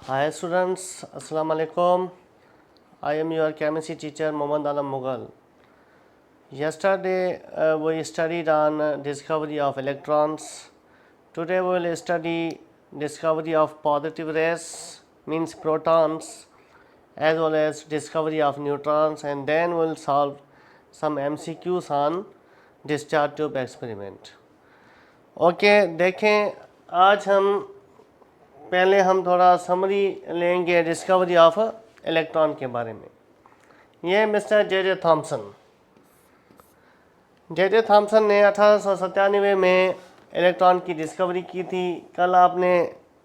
Hi students, Assalamu alaikum. I am your chemistry teacher Mohammad Alam Mughal. Yesterday we studied on discovery of electrons. Today we will study discovery of positive rays, means protons, as well as discovery of neutrons, and then we will solve some MCQs on discharge tube experiment. Okay, देखें आज हम पहले हम थोड़ा summary लेंगे discovery of electron के बारे में। ये मिस्टर जे थॉमसन ने 1897 में इलेक्ट्रॉन की डिस्कवरी की थी। कल आपने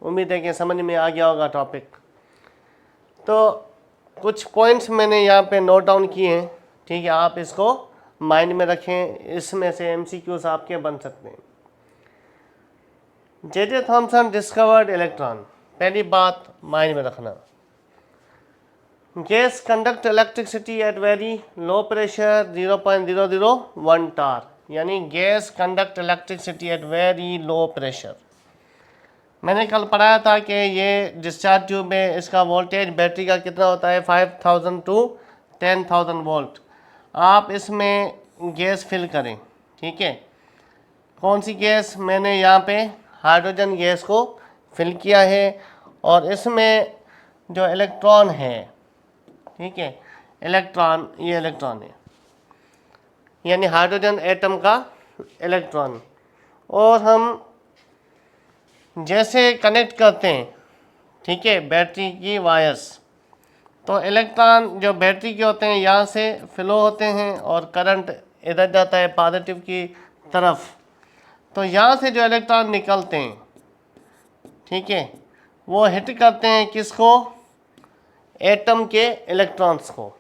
उम्मीद है कि समझ में आ गया होगा टॉपिक। तो कुछ पॉइंट्स मैंने यहाँ पे नोट डाउन किए हैं, ठीक है, आप इसको माइंड में रखें, इसमें से एमसीक्यूज आपके बन सकते हैं। जे थॉमसन डिस्कवर्ड इलेक्ट्रॉन, पहली बात माइंड में रखना। Gas conduct electricity at very low pressure 0.001 टार, यानी gas conduct electricity at very low pressure. मैंने कल पढ़ाया था कि ये डिस्चार्ज ट्यूब में इसका वोल्टेज बैटरी का कितना होता है, 5000 टू 10,000 वोल्ट। आप इसमें गैस फिल करें, ठीक है। कौन सी गैस? मैंने यहाँ पे हाइड्रोजन गैस को फिल किया है और इसमें जो इलेक्ट्रॉन है, ठीक है, इलेक्ट्रॉन, ये इलेक्ट्रॉन है, यानी हाइड्रोजन एटम का इलेक्ट्रॉन। और हम जैसे कनेक्ट करते हैं, ठीक है, बैटरी की वायर्स, तो इलेक्ट्रॉन जो बैटरी के होते हैं यहाँ से फ्लो होते हैं और करंट इधर जाता है पॉजिटिव की तरफ। तो यहाँ से जो इलेक्ट्रॉन निकलते हैं, ठीक है, वो हिट करते हैं किसको? एटम के इलेक्ट्रॉन्स को।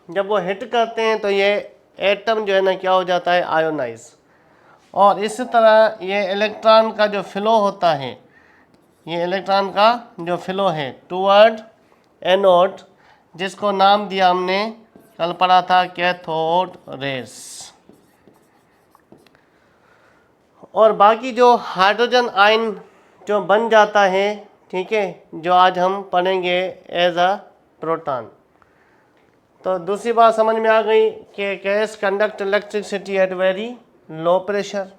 जब वो हिट करते हैं तो ये एटम जो है ना क्या हो जाता है? आयोनाइज। और इस तरह ये इलेक्ट्रॉन का जो फ्लो होता है, ये इलेक्ट्रॉन का जो फ्लो है टुवर्ड एनोड, जिसको नाम दिया हमने, कल पढ़ा था, कैथोड रेस। और बाकी जो हाइड्रोजन आयन जो बन जाता है, ठीक है, जो आज हम पढ़ेंगे एज अ प्रोटॉन। तो दूसरी बात समझ में आ गई कि gas conduct electricity at very low pressure.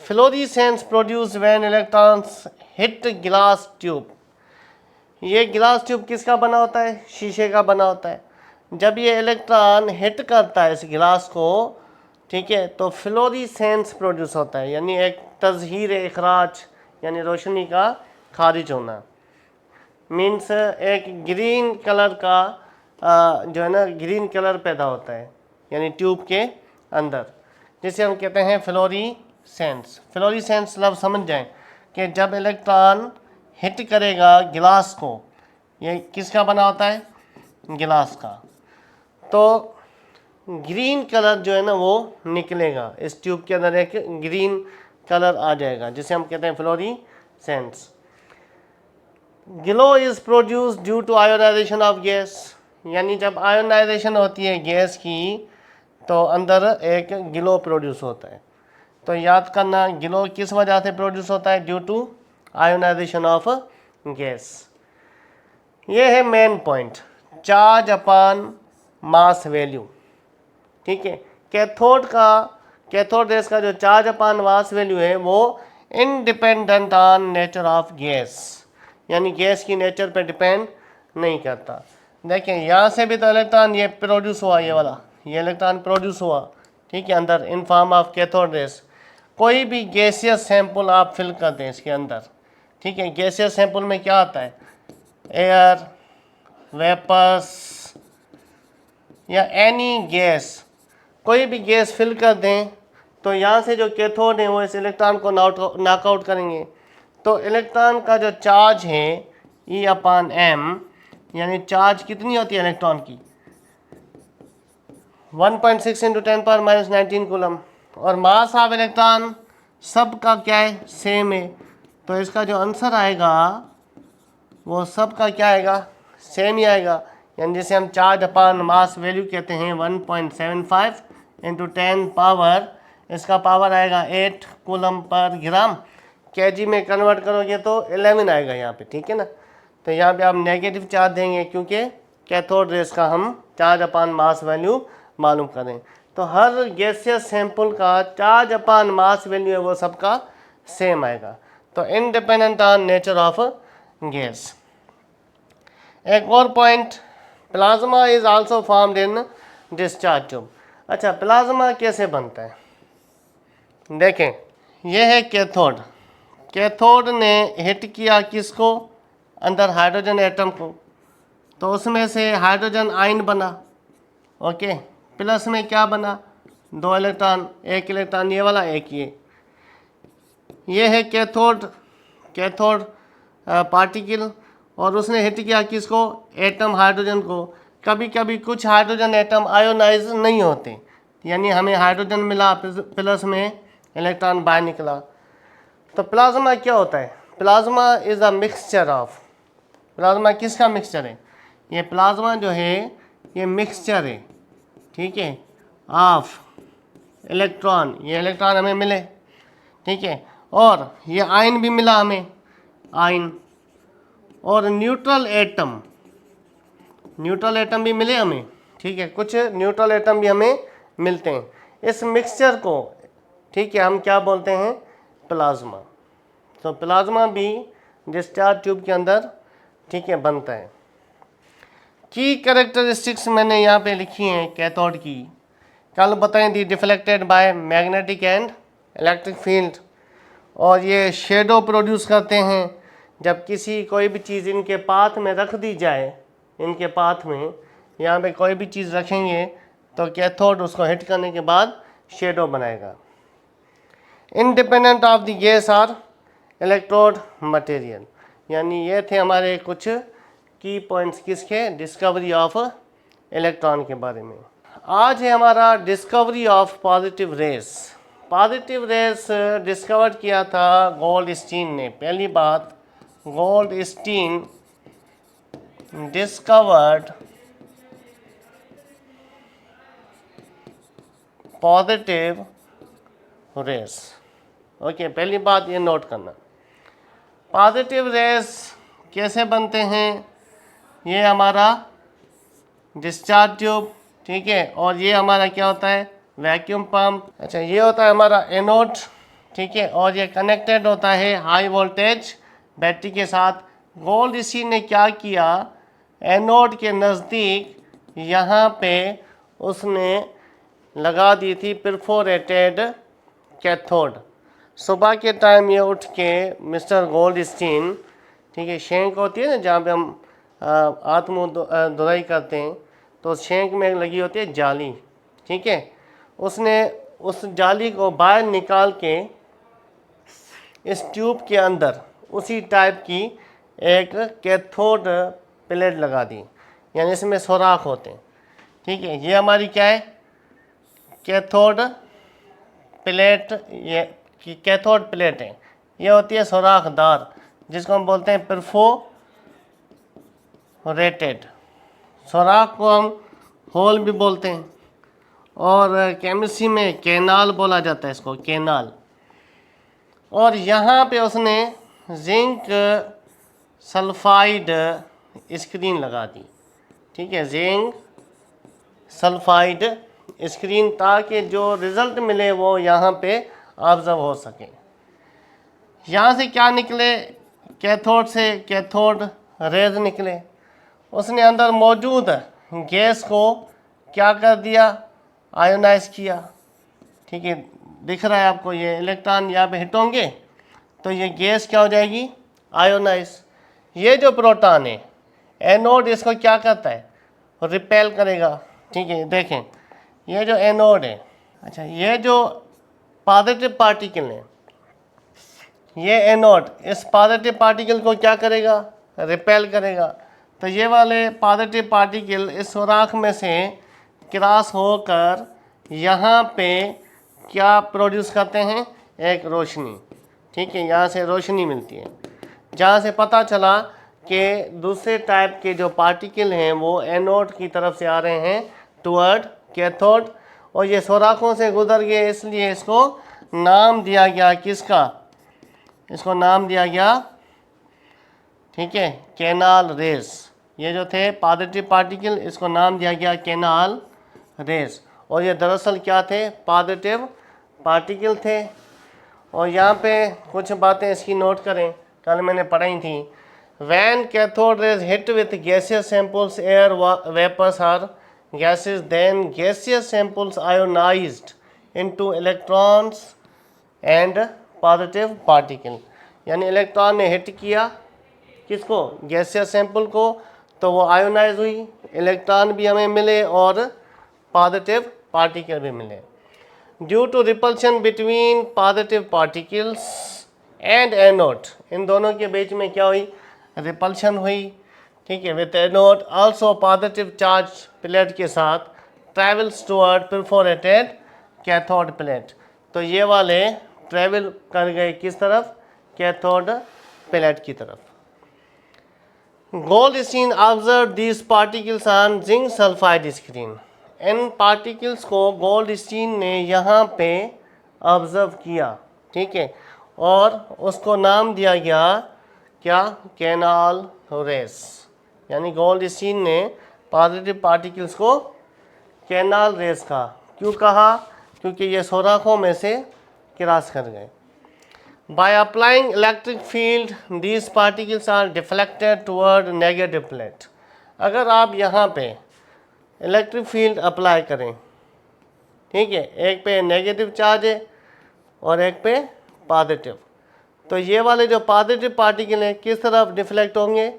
Fluorescence produce when electrons hit glass tube. ये ग्लास ट्यूब किसका बना होता है? शीशे का बना होता है। जब ये इलेक्ट्रॉन हिट करता है इस गिलास को, ठीक है, तो फ्लोरेसेंस प्रोड्यूस होता है, यानी एक तज़हीर इखराज, यानी रोशनी का खारिज होना। मीन्स एक ग्रीन कलर का जो है ना, ग्रीन कलर पैदा होता है, यानी ट्यूब के अंदर, जिसे हम कहते हैं फ्लोरेसेंस। फ्लोरेसेंस लफ्ज़ समझ जाएं कि जब इलेक्ट्रॉन हिट करेगा गिलास को, ये किसका बना होता है? गिलास का। तो ग्रीन कलर जो है ना वो निकलेगा, इस ट्यूब के अंदर एक ग्रीन कलर आ जाएगा, जिसे हम कहते हैं fluorescence. Glow is produce due to ionization of gas, यानी जब आयोनाइजेशन होती है गैस की तो अंदर एक ग्लो प्रोड्यूस होता है। तो याद करना, ग्लो किस वजह से प्रोड्यूस होता है? Due to ionization of gas. ये है main point, charge upon mass value, ठीक है। कैथोड रेस का जो चार्ज अपॉन मास वैल्यू है वो independent on nature of gas, यानी गैस की नेचर पे डिपेंड नहीं करता। देखें यहाँ से भी तो इलेक्ट्रॉन ये प्रोड्यूस हुआ, ये वाला, ये इलेक्ट्रॉन प्रोड्यूस हुआ, ठीक है, अंदर in form of cathode rays. कोई भी गैसियस सैंपल आप फिल कर दें इसके अंदर, ठीक है, गैसियस सैंपल में क्या आता है? एयर, वेपर्स या एनी गैस, कोई भी गैस फिल कर दें तो यहाँ से जो कैथोड है वो इस इलेक्ट्रॉन को नॉकआउट करेंगे। तो इलेक्ट्रॉन का जो चार्ज है E/m, यानी चार्ज कितनी होती है इलेक्ट्रॉन की? 1.6 × 10⁻⁻19 कूलम। और मास ऑफ इलेक्ट्रॉन सब का क्या है? सेम है। तो इसका जो आंसर आएगा वो सब का क्या आएगा? सेम ही आएगा, यानी जिसे हम चार्ज अपॉन मास वैल्यू कहते हैं 1.75 × 10 पावर, इसका पावर आएगा 8 कूलम पर ग्राम। केजी में कन्वर्ट करोगे तो 11 आएगा यहाँ पे, ठीक है ना। तो यहाँ पे आप नेगेटिव चार्ज देंगे क्योंकि कैथोड रेस का हम चार्ज अपान मास वैल्यू मालूम करें। तो हर गैसियस सैंपल का चार्ज अपान मास वैल्यू है वो सबका सेम आएगा। तो independent on nature of gas. एक और point, plasma is also formed in discharge tube. अच्छा, प्लाज्मा कैसे बनता है? देखें, यह है कैथोड। कैथोड ने हिट किया किसको? अंदर हाइड्रोजन एटम को, तो उसमें से हाइड्रोजन आयन बना। ओके, प्लस में क्या बना? 2 इलेक्ट्रॉन, 1 इलेक्ट्रॉन ये वाला, एक ये है कैथोड। कैथोड पार्टिकल, और उसने हिट किया किसको? एटम हाइड्रोजन को। कभी कभी कुछ हाइड्रोजन एटम आयोनाइज नहीं होते, यानी हमें हाइड्रोजन मिला, प्लस में इलेक्ट्रॉन बाहर निकला। तो प्लाज्मा क्या होता है? Plasma is a mixture of, plasma किसका मिक्सचर है? ये प्लाज्मा जो है ये मिक्सचर है, ठीक है, ऑफ इलेक्ट्रॉन। ये इलेक्ट्रॉन हमें मिले, ठीक है, और ये आयन भी मिला हमें, आयन, और न्यूट्रल एटम, न्यूट्रल एटम भी मिले हमें, ठीक है, कुछ न्यूट्रल एटम भी हमें मिलते हैं। इस मिक्सचर को, ठीक है, हम क्या बोलते हैं? प्लाज्मा। तो प्लाज्मा भी डिस्चार्ज ट्यूब के अंदर, ठीक है, बनता है। की कैरेक्टरिस्टिक्स मैंने यहाँ पे लिखी हैं कैथोड की। कल बताएं the deflected by magnetic and electric field, और ये शेडो प्रोड्यूस करते हैं। जब किसी कोई भी चीज़ इनके पाथ में रख दी जाए, इनके पाथ में यहाँ पे कोई भी चीज़ रखेंगे तो कैथोड उसको हिट करने के बाद शेडो बनाएगा। Independent of the gas or electrode material, यानी ये थे हमारे कुछ की पॉइंट्स किसके? डिस्कवरी ऑफ इलेक्ट्रॉन के बारे में। आज है हमारा discovery of positive rays. Positive rays discover किया था गोल्डस्टीन ने। पहली बात, Goldstein discovered positive rays. Okay, पहली बात ये नोट करना। पॉजिटिव रेस कैसे बनते हैं? ये हमारा डिस्चार्ज ट्यूब, ठीक है, और ये हमारा क्या होता है? Vacuum pump. अच्छा, ये होता है हमारा एनोड, ठीक है, और ये कनेक्टेड होता है हाई वोल्टेज बैटरी के साथ। गोल्डस्टीन ने क्या किया? एनोड के नज़दीक यहाँ पे उसने लगा दी थी परफोरेटेड कैथोड। सुबह के टाइम ये उठ के मिस्टर गोल्डस्टीन, ठीक है, शेंक होती है ना जहाँ पे हम आत्म धुलाई करते हैं, तो शेंक में लगी होती है जाली, ठीक है, उसने उस जाली को बाहर निकाल के इस ट्यूब के अंदर उसी टाइप की एक कैथोड प्लेट लगा दी, यानी इसमें सुराख होते हैं, ठीक है। ये हमारी क्या है? Cathode plate. ये कैथोड प्लेट है, ये होती है सुराखदार, जिसको हम बोलते हैं परफोरेटेड। सुराख को हम होल भी बोलते हैं, और केमिस्ट्री में कैनाल बोला जाता है इसको, कैनाल। और यहाँ पे उसने जिंक सल्फाइड स्क्रीन लगा दी, ठीक है, जिंक सल्फाइड स्क्रीन, ताकि जो रिज़ल्ट मिले वो यहाँ पे ऑब्जर्व हो सके। यहाँ से क्या निकले? कैथोड से कैथोड रेज निकले। उसने अंदर मौजूद गैस को क्या कर दिया? आयोनाइज किया, ठीक है, दिख रहा है आपको, ये इलेक्ट्रॉन यहाँ पे हिट होंगे तो ये गैस क्या हो जाएगी? आयोनाइज। ये जो प्रोटॉन है, एनोड इसको क्या करता है? रिपेल करेगा, ठीक है। देखें, ये जो एनोड है, अच्छा, ये जो पॉजिटिव पार्टिकल है, ये एनोड इस पॉजिटिव पार्टिकल को क्या करेगा? रिपेल करेगा। तो ये वाले पॉजिटिव पार्टिकल इस सुराख में से क्रॉस होकर यहाँ पे क्या प्रोड्यूस करते हैं? एक रोशनी, ठीक है, यहाँ से रोशनी मिलती है, जहाँ से पता चला कि दूसरे टाइप के जो पार्टिकल हैं वो एनोड की तरफ से आ रहे हैं टुवर्ड कैथोड, और ये सुराखों से गुजर गए, इसलिए इसको नाम दिया गया किसका? इसको नाम दिया गया, ठीक है, कैनाल रेस। ये जो थे पॉजिटिव पार्टिकल, इसको नाम दिया गया कैनाल रेस। और ये दरअसल क्या थे, पॉजिटिव पार्टिकल थे। और यहाँ पे कुछ बातें इसकी नोट करें, कल मैंने पढ़ाई थी। When cathode rays hit with gaseous samples, air vapors or gases, then gaseous samples ionized into electrons and positive particle। यानी इलेक्ट्रॉन ने हिट किया किसको, गैसियस सैंपल को, तो वो आयोनाइज हुई, इलेक्ट्रॉन भी हमें मिले और पॉजिटिव पार्टिकल भी मिले। Due to repulsion between positive particles and anode, इन दोनों के बीच में क्या हुई, रिपल्शन हुई। ठीक है, with anode also positive charge plate के साथ travels toward perforated cathode plate. तो ये वाले ट्रेवल कर गए किस तरफ, कैथोड प्लेट की तरफ। Goldstein observe these particles on zinc sulphide screen. In particles को गोल्डस्टीन ने यहाँ पे ऑब्जर्व किया, ठीक है, और उसको नाम दिया गया क्या, कैनाल रेस। यानी गोल्डस्टीन ने पॉजिटिव पार्टिकल्स को कैनाल रेस कहा। क्यों कहा, क्योंकि ये सुराखों में से क्रॉस कर गए। By applying electric field these particles are deflected toward negative plate. अगर आप यहाँ पे इलेक्ट्रिक फील्ड अप्लाई करें, ठीक है, एक पे नेगेटिव चार्ज है और एक पे पॉजिटिव, तो ये वाले जो पॉजिटिव पार्टिकल हैं किस तरफ डिफ्लेक्ट होंगे,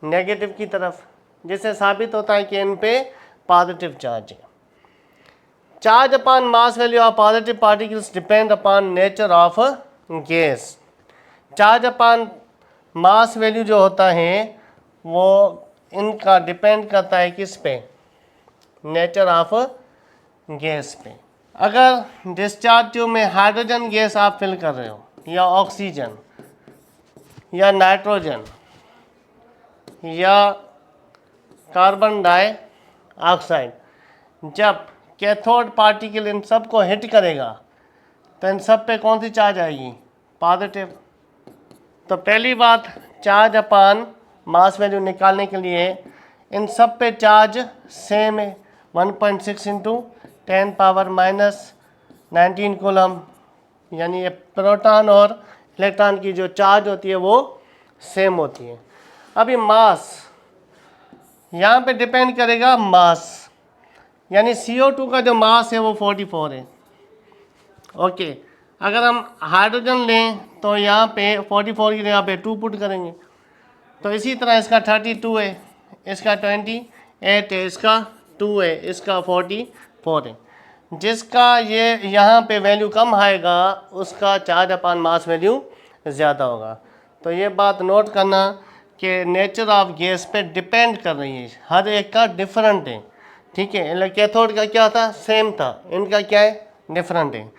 नेगेटिव की तरफ, जिससे साबित होता है कि इन पे पॉजिटिव चार्ज है। Charge upon mass value of positive particles depend upon nature of gas. Charge upon mass value जो होता है वो इनका डिपेंड करता है किस पे, नेचर ऑफ गैस पे। अगर डिस्चार्ज ट्यूब में हाइड्रोजन गैस आप फिल कर रहे हो, या ऑक्सीजन, या नाइट्रोजन, या कार्बन डाइऑक्साइड, जब कैथोड पार्टिकल इन सब को हिट करेगा तो इन सब पे कौन सी चार्ज आएगी, पॉजिटिव। तो पहली बात, चार्ज अपॉन मास वैल्यू निकालने के लिए इन सब पे चार्ज सेम है, 1.6 इंटू 10⁻⁻19 कूलम। यानी ये प्रोटॉन और इलेक्ट्रॉन की जो चार्ज होती है वो सेम होती है। अभी मास यहाँ पे डिपेंड करेगा, मास यानी CO2 का जो मास है वो 44 है। ओके, अगर हम हाइड्रोजन लें तो यहाँ पे 44 की जगह पे 2 पुट करेंगे। तो इसी तरह इसका 32 है, इसका 28 है, इसका 2 है, इसका 44 है। जिसका ये यहाँ पे वैल्यू कम आएगा उसका चार्ज अपॉन मास वैल्यू ज़्यादा होगा। तो ये बात नोट करना कि नेचर ऑफ गैस पे डिपेंड कर रही है, हर एक का डिफरेंट है। ठीक है, कैथोड का क्या था, सेम था, इनका क्या है, डिफरेंट है।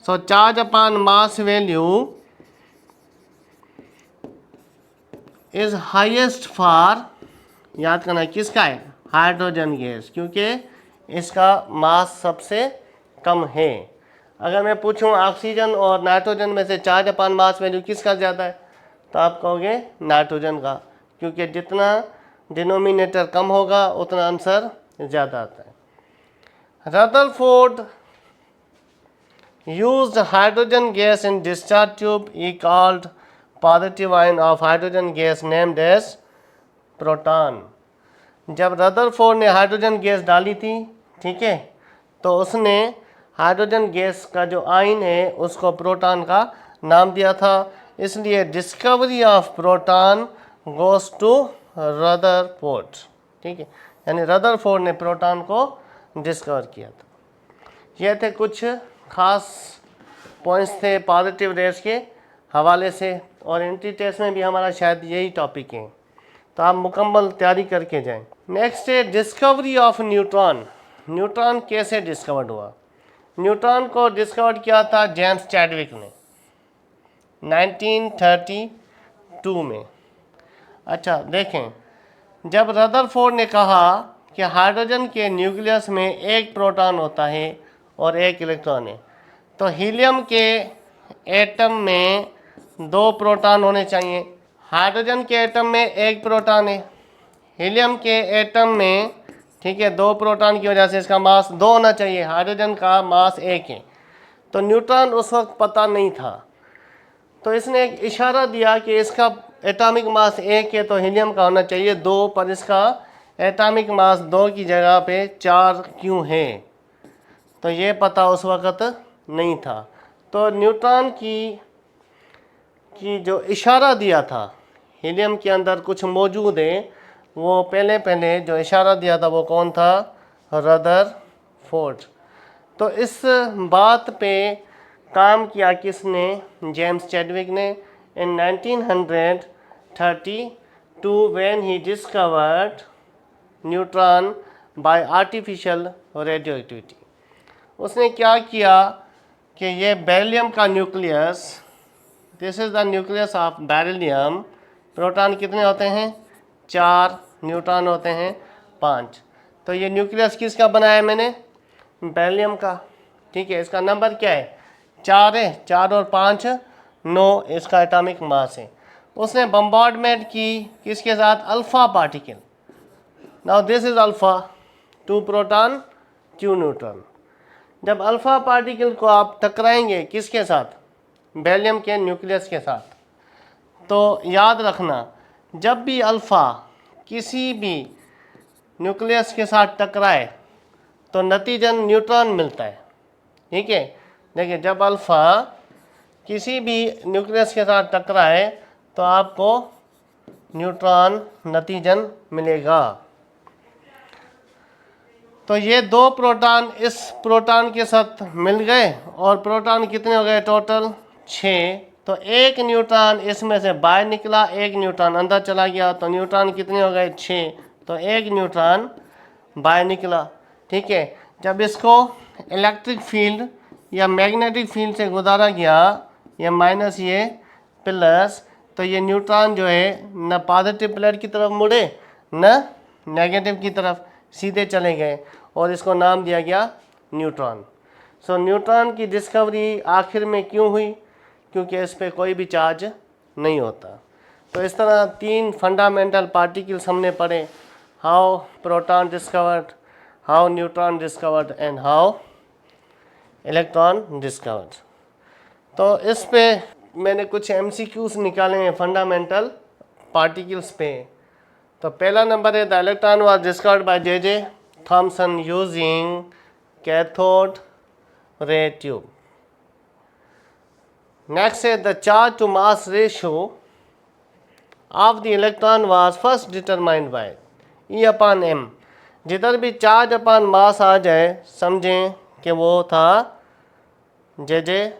So charge upon mass value is highest for, याद करना किसका है, हाइड्रोजन गैस, क्योंकि इसका मास सबसे कम है। अगर मैं पूछूं ऑक्सीजन और नाइट्रोजन में से चार्ज अपॉन मास वैल्यू किसका ज़्यादा है, तो आप कहोगे नाइट्रोजन का, क्योंकि जितना डिनोमिनेटर कम होगा उतना आंसर ज़्यादा आता है। Rutherford used hydrogen gas in discharge tube. He called positive ion of hydrogen gas named as proton. जब रदरफोर्ड ने हाइड्रोजन गैस डाली थी, ठीक है, तो उसने हाइड्रोजन गैस का जो आयन है उसको प्रोटॉन का नाम दिया था। इसलिए discovery of proton goes to Rutherford. ठीक है, यानी रदरफोर्ड ने प्रोटॉन को डिस्कवर किया था। ये थे कुछ खास पॉइंट्स थे पॉजिटिव रेस के हवाले से, और एंट्री टेस्ट में भी हमारा शायद यही टॉपिक है, तो आप मुकम्मल तैयारी करके जाएं। नेक्स्ट है डिस्कवरी ऑफ न्यूट्रॉन। न्यूट्रॉन कैसे डिस्कवर्ड हुआ? न्यूट्रॉन को डिस्कवर किया था जेम्स चैडविक ने 1932 में। अच्छा देखें, जब रदरफोर्ड ने कहा कि हाइड्रोजन के न्यूक्लियस में एक प्रोटॉन होता है और एक इलेक्ट्रॉन है, तो हीलियम के एटम में 2 प्रोटॉन होने चाहिए, हाइड्रोजन के एटम में एक प्रोटॉन है, हीलियम के एटम में, ठीक है, 2 प्रोटॉन की वजह से इसका मास 2 होना चाहिए, हाइड्रोजन का मास 1 है। तो न्यूट्रॉन उस वक्त पता नहीं था, तो इसने एक इशारा दिया कि इसका एटॉमिक मास 1 है तो हीलियम का होना चाहिए 2, पर इसका एटॉमिक मास 2 की जगह पे 4 क्यों है, तो ये पता उस वक्त नहीं था। तो न्यूट्रॉन की जो इशारा दिया था हीलियम के अंदर कुछ मौजूद है, वो पहले जो इशारा दिया था वो कौन था, रदरफोर्ड। तो इस बात पे काम किया किसने, जेम्स चैडविक ने, इन 1932 when he discovered neutron bye artificial radioactivity. उसने क्या किया कि ये बेरिलियम का nucleus, this is the nucleus of beryllium, proton कितने होते हैं, 4, न्यूट्रॉन होते हैं 5। तो ये न्यूक्लियस किसका बनाया मैंने, बेरिलियम का, ठीक है। इसका नंबर क्या है, 4 है, 4 और 5 9 इसका एटॉमिक मास है। उसने बम्बार्डमेंट की किसके साथ, alpha particle. Now this is alpha, 2 proton 2 neutron. जब अल्फा पार्टिकल को आप टकराएंगे किसके साथ, बेरिलियम के न्यूक्लियस के साथ, तो याद रखना जब भी अल्फा किसी भी न्यूक्लियस के साथ टकराए तो नतीजन न्यूट्रॉन मिलता है, ठीक है। देखिए जब अल्फा किसी भी न्यूक्लियस के साथ टकराए तो आपको न्यूट्रॉन नतीजन मिलेगा। तो ये 2 प्रोटॉन इस प्रोटॉन के साथ मिल गए और प्रोटॉन कितने हो गए टोटल, 6। तो 1 न्यूट्रॉन इसमें से बाहर निकला, 1 न्यूट्रॉन अंदर चला गया, तो न्यूट्रॉन कितने हो गए, 6। तो 1 न्यूट्रॉन बाहर निकला, ठीक है। जब इसको इलेक्ट्रिक फील्ड या मैग्नेटिक फील्ड से गुजारा गया, ये माइनस ये प्लस, तो ये न्यूट्रॉन जो है न पॉजिटिव प्लेट की तरफ मुड़े न नेगेटिव की तरफ, सीधे चले गए और इसको नाम दिया गया न्यूट्रॉन। सो न्यूट्रॉन की डिस्कवरी आखिर में क्यों हुई, क्योंकि इस पर कोई भी चार्ज नहीं होता। तो इस तरह 3 फंडामेंटल पार्टिकल्स हमने पढ़े, how proton discovered, how neutron discovered and how electron discovered. तो इस पे मैंने कुछ MCQs निकाले हैं फंडामेंटल पार्टिकल्स पे। तो पहला नंबर है, the electron was discovered by J.J. Thomson using cathode ray tube. Next है, the charge to mass ratio of the electron was first determined by E/m। जिधर भी चार्ज अपान मास आ जाए समझें कि वो था J.J.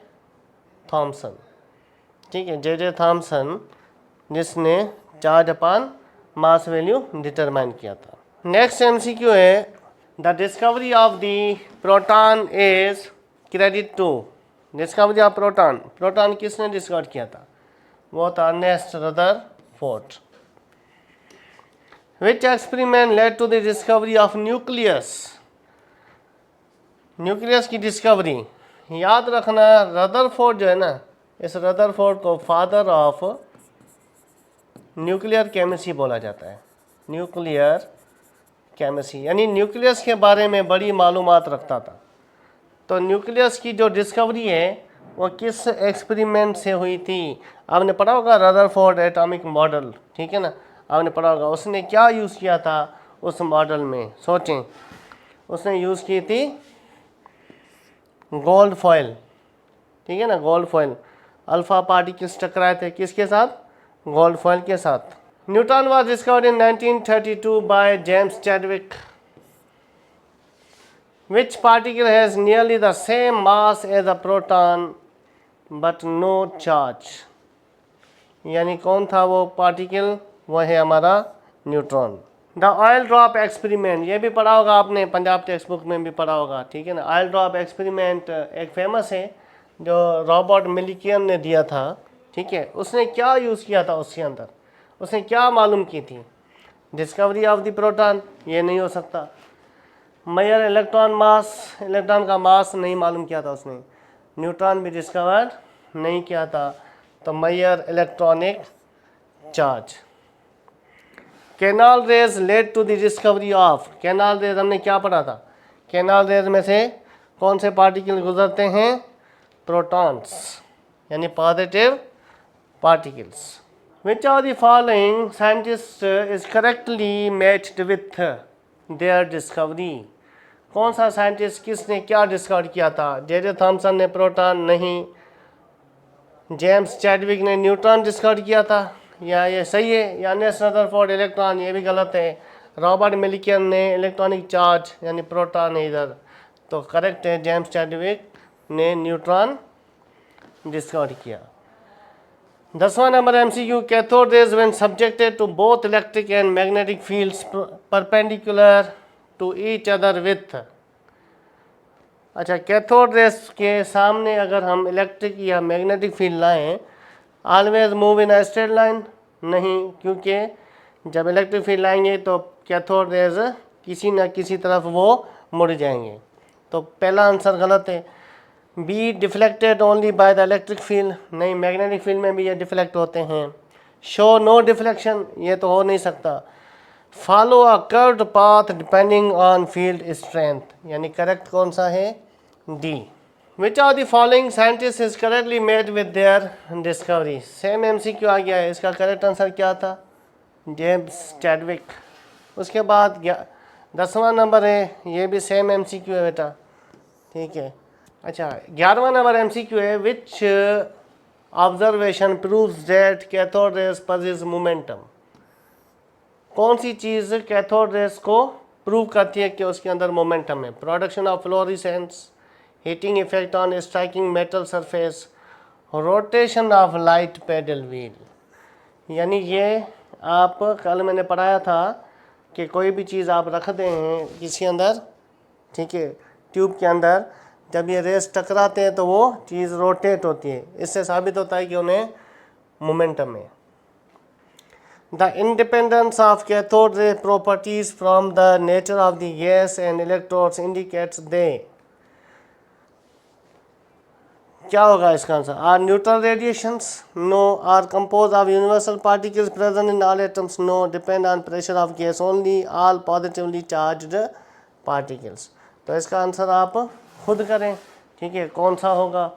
थॉमसन, ठीक है, J.J. थॉमसन जिसने charge upon mass value determine किया था। नेक्स्ट MCQ है, the discovery of the proton is credit to, discovery of proton, proton किसने डिस्कवर किया था, वो था Ernest Rutherford. Which experiment led to the discovery of nucleus, nucleus की discovery. याद रखना रदरफोर्ड जो है ना, इस रदरफोर्ड को फादर ऑफ न्यूक्लियर केमिस्ट्री बोला जाता है, न्यूक्लियर केमिस्ट्री, यानी न्यूक्लियस के बारे में बड़ी मालूमात रखता था। तो न्यूक्लियस की जो डिस्कवरी है वो किस एक्सपेरिमेंट से हुई थी, आपने पढ़ा होगा रदरफोर्ड एटॉमिक मॉडल, ठीक है ना, आपने पढ़ा होगा। उसने क्या यूज़ किया था उस मॉडल में, सोचें, उसने यूज़ की थी गोल्ड फॉइल, ठीक है ना, गोल्ड फॉइल। अल्फा पार्टिकल्स टकराए थे किसके साथ, गोल्ड फॉइल के साथ। Neutron was discovered in 1932 by James Chadwick. Which particle has nearly the same mass as a proton but no charge? यानी कौन था वो पार्टिकल, वो है हमारा neutron. The oil drop experiment, ये भी पढ़ा होगा आपने, पंजाब टेक्स्ट बुक में भी पढ़ा होगा, ठीक है ना। ऑयल ड्रॉप एक्सपेरिमेंट एक फेमस है जो रॉबर्ट मिलिकियन ने दिया था, ठीक है। उसने क्या यूज़ किया था उसके अंदर, उसने क्या मालूम की थी, डिस्कवरी ऑफ द प्रोटॉन, ये नहीं हो सकता। मेयर इलेक्ट्रॉन मास, इलेक्ट्रॉन का मास नहीं मालूम किया था उसने। न्यूट्रॉन भी डिस्कवर नहीं किया था। तो mayor electronic charge. Canal rays led to the discovery of, canal rays हमने क्या पढ़ा था, कैनाल रेज में से कौन से पार्टिकल गुजरते हैं, प्रोटॉन्स यानी positive particles. Which of the following scientist is correctly matched with their discovery, कौन सा साइंटिस्ट किसने क्या डिस्कवर किया था, जे थॉमसन ने प्रोटॉन नहीं, जेम्स चैडविक ने न्यूट्रॉन डिस्कवर किया था, या ये सही है, या नेल्सन रदरफोर्ड इलेक्ट्रॉन, ये भी गलत है, रॉबर्ट मिलिकन ने इलेक्ट्रॉनिक चार्ज यानी प्रोटॉन है इधर, तो करेक्ट है जेम्स चैडविक ने न्यूट्रॉन डिस्कवर किया। 10वां number MCQ, cathode rays when subjected to both electric and magnetic fields perpendicular to each other with, अच्छा कैथोड रेज के सामने अगर हम इलेक्ट्रिक या मैग्नेटिक फील्ड लाएं, always move in a straight line, नहीं, क्योंकि जब इलेक्ट्रिक फील्ड लाएंगे तो कैथोड रेज किसी न किसी तरफ वो मुड़ जाएंगे, तो पहला आंसर गलत है। Be deflected only by the electric field, नहीं, मैग्नेटिक फील्ड में भी ये डिफ्लेक्ट होते हैं। शो नो डिफ्लेक्शन, ये तो हो नहीं सकता। Follow a curved path depending on field strength, यानी करेक्ट कौन सा है, D. Which of the following scientist is correctly made with their discovery, same MCQ आ गया है, इसका करेक्ट आंसर क्या था, जेम्स चैडविक। उसके बाद 10वां नंबर है, ये भी सेम एमसीक्यू है बेटा, ठीक है। अच्छा 11वां नंबर एमसीक्यू है, which observation proves that cathode rays possess momentum, कौन सी चीज़ कैथोड रेज को प्रूव करती है कि उसके अंदर मोमेंटम है, production of fluorescence, heating effect on striking metal surface, rotation of light paddle wheel, यानी ये आप कल मैंने पढ़ाया था कि कोई भी चीज़ आप रखते हैं किसी अंदर, ठीक है, ट्यूब के अंदर, जब ये रेस टकराते हैं तो वो चीज़ रोटेट होती है, इससे साबित होता है कि उन्हें मोमेंटम है। The independence of cathode ray properties from the nature of the gas and electrodes indicates they, क्या होगा इसका answer, are neutral radiations, no, are compose of universal particles present in all atoms, no, depend on pressure of gas only, all positively charged particles. तो इसका answer आप खुद करें, ठीक है, कौन सा होगा।